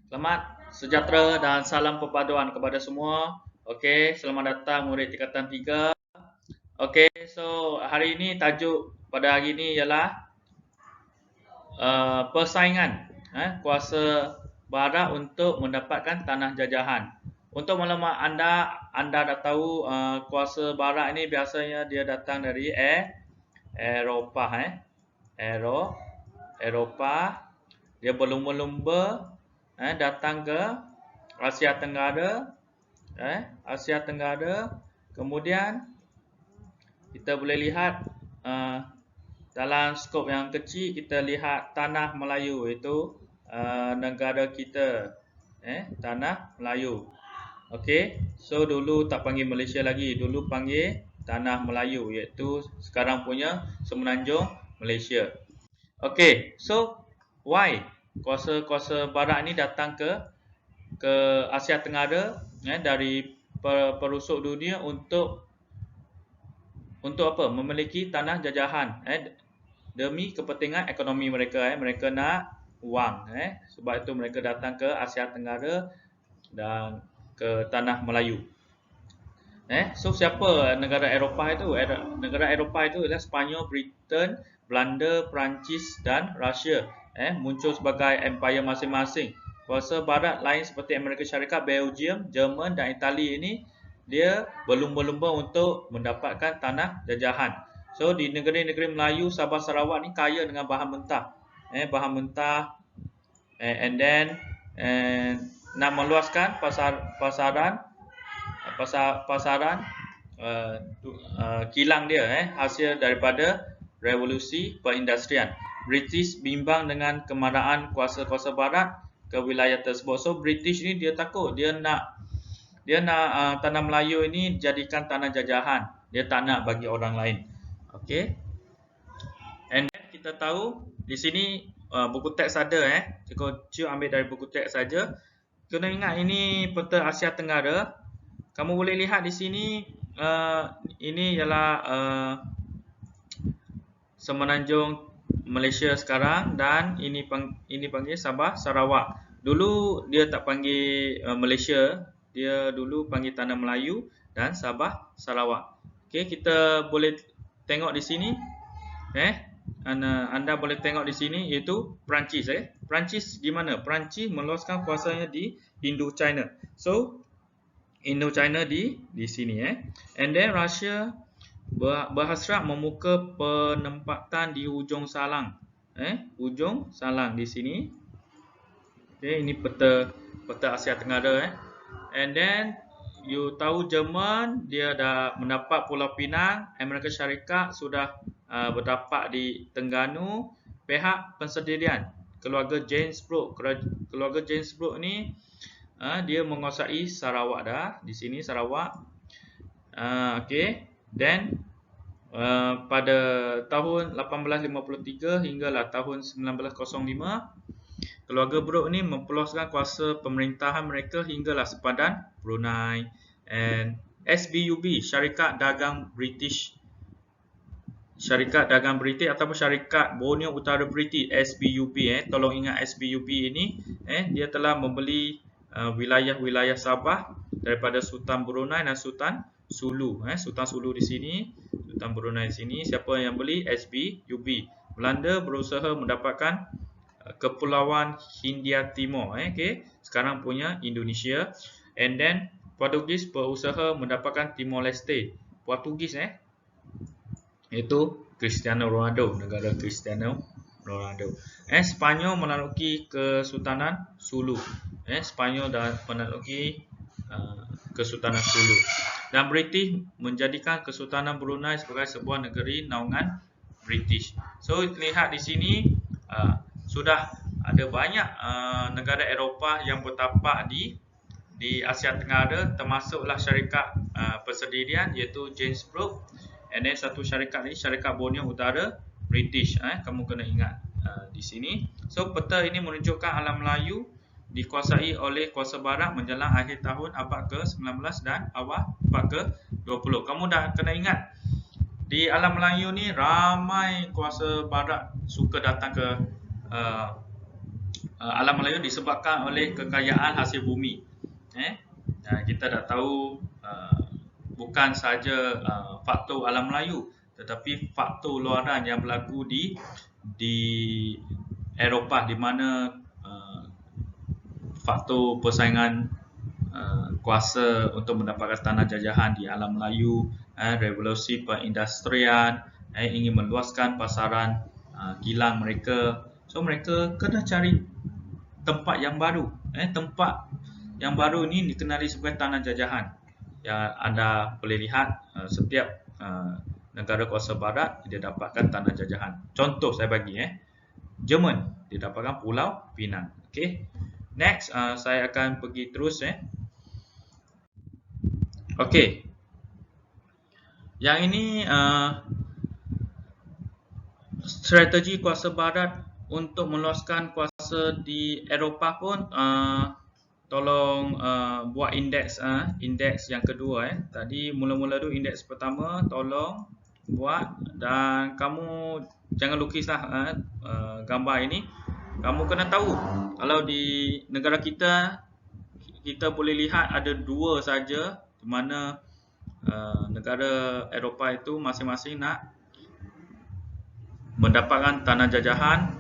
Selamat sejahtera dan salam perpaduan kepada semua. Okey, selamat datang murid tingkatan 3. Okey, so hari ini tajuk pada hari ini ialah persaingan kuasa barat untuk mendapatkan tanah jajahan. Untuk maklumat anda dah tahu kuasa barat ini biasanya dia datang dari Eropah Eropah. Dia berlumba-lumba datang ke Asia Tenggara, Asia Tenggara. Kemudian kita boleh lihat dalam skop yang kecil, kita lihat tanah Melayu, iaitu negara kita, tanah Melayu. Okey, so dulu tak panggil Malaysia lagi, dulu panggil tanah Melayu, iaitu sekarang punya Semenanjung Malaysia. Okey, so why kuasa barat ni datang ke Asia Tenggara dari perusuk dunia untuk apa? Memiliki tanah jajahan demi kepentingan ekonomi mereka. Mereka nak wang, sebab itu mereka datang ke Asia Tenggara dan ke tanah Melayu. So siapa negara Eropah itu? Negara Eropah itu ialah Sepanyol, Britain, Belanda, Perancis dan Rusia. Muncul sebagai empire masing-masing. Kuasa barat lain seperti Amerika Syarikat, Belgium, Jerman dan Itali ini dia berlumba-lumba untuk mendapatkan tanah jajahan. So di negeri-negeri Melayu, Sabah, Sarawak ni kaya dengan bahan mentah. Bahan mentah, and then nak meluaskan pasaran kilang dia hasil daripada revolusi perindustrian. British bimbang dengan kemarahan kuasa-kuasa barat ke wilayah tersebut. So British ni dia takut, dia nak tanah Melayu ini jadikan tanah jajahan. Dia tak nak bagi orang lain. Okey. And then kita tahu di sini buku teks ada Cikgu ambil dari buku teks saja. Kena ingat ini peta Asia Tenggara. Kamu boleh lihat di sini ini ialah Semenanjung Malaysia sekarang, dan ini panggil Sabah Sarawak. Dulu dia tak panggil Malaysia, dia dulu panggil Tanah Melayu dan Sabah Sarawak. Okey, kita boleh tengok di sini. Anda boleh tengok di sini iaitu Perancis. Perancis di mana? Perancis meluaskan kuasanya di Indo-China. So Indo-China di sini And then Russia berhasrat membuka penempatan di Ujung Salang. Ujung Salang di sini. Okey, ini peta Asia Tenggara And then you tahu Jerman dia dah mendapat Pulau Pinang, Amerika Syarikat sudah berdapat di Terengganu. Pihak pensendirian keluarga James Brooke. Keluarga James Brooke ni dia menguasai Sarawak dah. Di sini Sarawak. Okey. Then pada tahun 1853 hinggalah tahun 1905, keluarga Brooke ni memperluaskan kuasa pemerintahan mereka hinggalah sepadan Brunei. And SBUB, Syarikat Dagang British ataupun Syarikat Borneo Utara British, SBUB. Tolong ingat SBUB ini dia telah membeli wilayah-wilayah Sabah daripada Sultan Brunei dan Sultan Sulu. Sultan Sulu di sini, Sultan Brunei di sini. Siapa yang beli? SBUB. Belanda berusaha mendapatkan Kepulauan Hindia Timur, okay? Sekarang punya Indonesia. And then Portugis berusaha mendapatkan Timor Leste. Portugis iaitu Cristiano Ronaldo, negara Cristiano Ronaldo. Sepanyol menaklukkan Kesultanan Sulu. Sepanyol dah menaklukkan Kesultanan Sulu. Dan British menjadikan Kesultanan Brunei sebagai sebuah negeri naungan British. So lihat di sini sudah ada banyak negara Eropah yang bertapak di Asia Tenggara, termasuklah syarikat persendirian iaitu James Brooke. And then satu syarikat ni, Syarikat Borneo Utara British. Kamu kena ingat di sini. So peta ini menunjukkan alam Melayu dikuasai oleh kuasa barat menjelang akhir tahun abad ke-19 dan awal abad ke-20. Kamu dah kena ingat di alam Melayu ni ramai kuasa barat suka datang alam Melayu disebabkan oleh kekayaan hasil bumi. Kita dah tahu bukan saja faktor alam Melayu, tetapi faktor luaran yang berlaku di Eropah, di mana faktor persaingan kuasa untuk mendapatkan tanah jajahan di alam Melayu, revolusi perindustrian, ingin meluaskan pasaran kilang mereka. So mereka kena cari tempat yang baru. Tempat yang baru ini dikenali sebagai tanah jajahan. Yang anda boleh lihat setiap negara kuasa barat dia dapatkan tanah jajahan. Contoh saya bagi Jerman dia dapatkan Pulau Pinang. Okey. Next saya akan pergi terus Okey. Yang ini strategi kuasa barat untuk meluaskan kuasa di Eropah pun tolong buat indeks yang kedua Tadi mula-mula tu indeks pertama tolong buat, dan kamu jangan lukislah gambar ini. Kamu kena tahu kalau di negara kita boleh lihat ada dua saja, di mana negara Eropah itu masing-masing nak mendapatkan tanah jajahan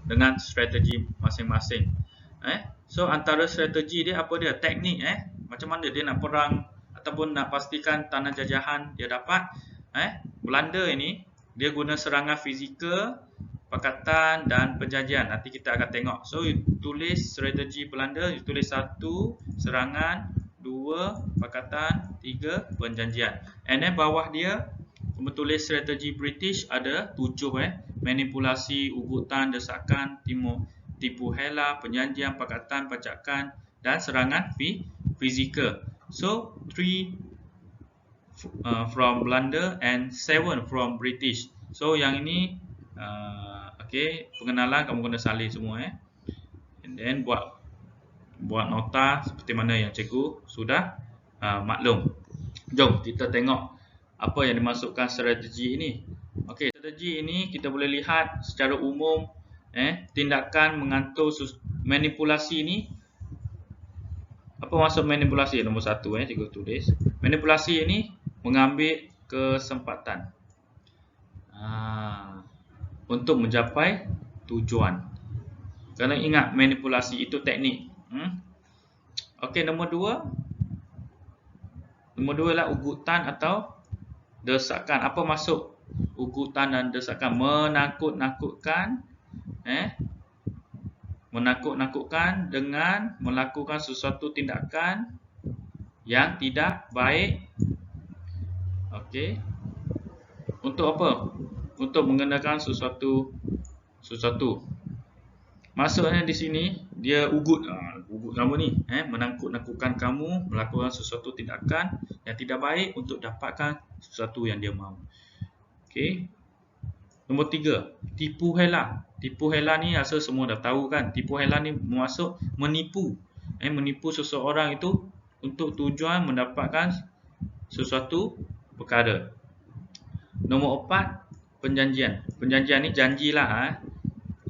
dengan strategi masing-masing. So antara strategi dia apa dia? Teknik macam mana dia nak perang ataupun nak pastikan tanah jajahan dia dapat. Belanda ini dia guna serangan fizikal, pakatan dan perjanjian. Nanti kita akan tengok. So you tulis strategi Belanda, you tulis 1 serangan, 2 pakatan, 3 perjanjian. And then bawah dia kamu tulis strategi British ada 7 manipulasi, ugutan, desakan, tipu hela, perjanjian, pakatan, pacakan dan serangan fizikal. So 3 from Belanda and 7 from British. So yang ini pengenalan kamu kena salin semua and then buat nota seperti mana yang cikgu sudah maklum. Jom kita tengok apa yang dimasukkan strategi ini. Strategi ini kita boleh lihat secara umum tindakan mengatur manipulasi ini. Apa maksud manipulasi? Nombor 1 cikgu tulis. Manipulasi ini mengambil kesempatan untuk mencapai tujuan. Kena ingat manipulasi itu teknik. Nombor 2 ialah ugutan atau desakan. Apa maksud ugutan dan desakan? Menakut-nakutkan dengan melakukan sesuatu tindakan yang tidak baik. Untuk apa? Untuk mengenakan sesuatu. Maksudnya di sini dia ugut kamu ni, menakut-nakutkan kamu melakukan sesuatu tindakan yang tidak baik untuk dapatkan sesuatu yang dia mahu. Nombor 3, tipu hela. Tipu hela ni rasa semua dah tahu kan. Tipu hela ni maksud menipu. Menipu seseorang itu untuk tujuan mendapatkan sesuatu perkara. Nombor 4, perjanjian. Perjanjian ni janjilah.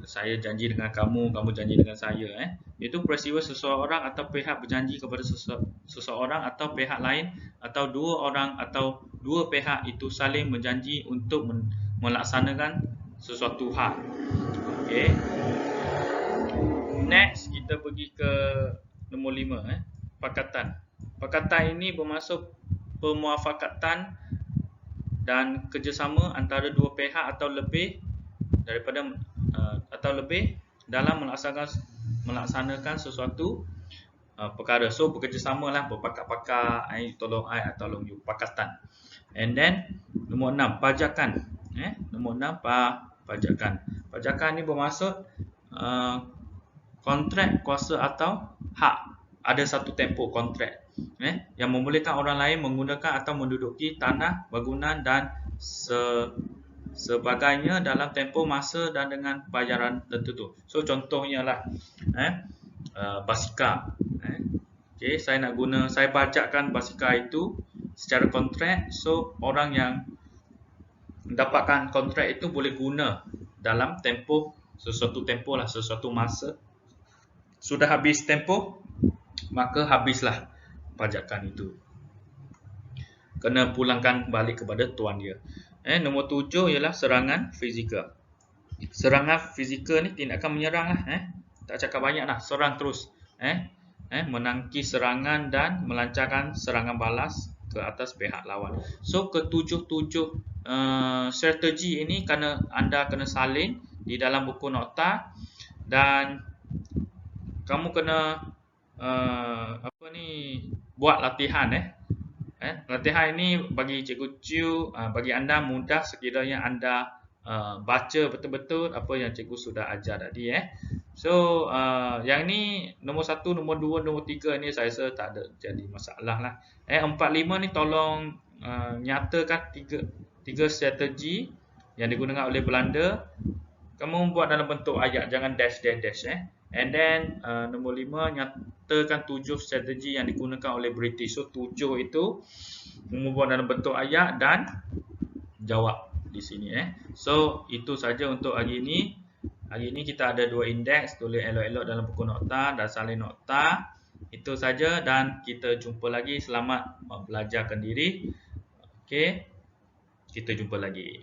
Saya janji dengan kamu, kamu janji dengan saya. Itu peristiwa seseorang atau pihak berjanji kepada seseorang atau pihak lain, atau dua orang atau dua pihak itu saling berjanji untuk melaksanakan sesuatu hal. Next kita pergi ke nombor 5, pakatan. Pakatan ini bermaksud pemuafakatan dan kerjasama antara dua pihak atau lebih dalam melaksanakan sesuatu perkara. So bekerjasama lah, berpakak-pakak, tolong I atau tolong you, pakatan. And then nombor 6, pajakan. Nombor 6, pajakan. Pajakan ni bermaksud kontrak kuasa atau hak. Ada satu tempoh kontrak yang membolehkan orang lain menggunakan atau menduduki tanah, bangunan dan sebagainya dalam tempoh masa dan dengan bayaran tertentu. So contohnya lah basikal. Saya bajakkan basikal itu secara kontrak. So orang yang mendapatkan kontrak itu boleh guna dalam tempoh sesuatu masa sudah habis tempoh, maka habislah pajakan itu. Kena pulangkan balik kepada tuan dia. Nombor 7 ialah serangan fizikal. Serangan fizikal ni tindakan menyerang lah. Tak cakap banyak lah. Serang terus. Menangkis serangan dan melancarkan serangan balas ke atas pihak lawan. So ketujuh-tujuh strategi ini anda kena salin di dalam buku nota, dan kamu kena buat latihan. Latihan ini bagi Cikgu Chiu, bagi anda mudah sekiranya anda baca betul-betul apa yang cikgu sudah ajar tadi. So yang ni nombor 1, nombor 2, nombor 3 ni saya rasa tak ada jadi masalah lah. 4, 5 ni tolong nyatakan tiga strategi yang digunakan oleh Belanda. Kamu buat dalam bentuk ayat, jangan dash. And then nombor 5, nyatakan 7 strategi yang digunakan oleh British. So 7 itu membuat dalam bentuk ayat dan jawab di sini. So itu saja untuk hari ini. Hari ini kita ada 2 indeks, tulis elok-elok dalam buku nota dan salin nota. Itu saja dan kita jumpa lagi. Selamat belajarkan diri. Okey. Kita jumpa lagi.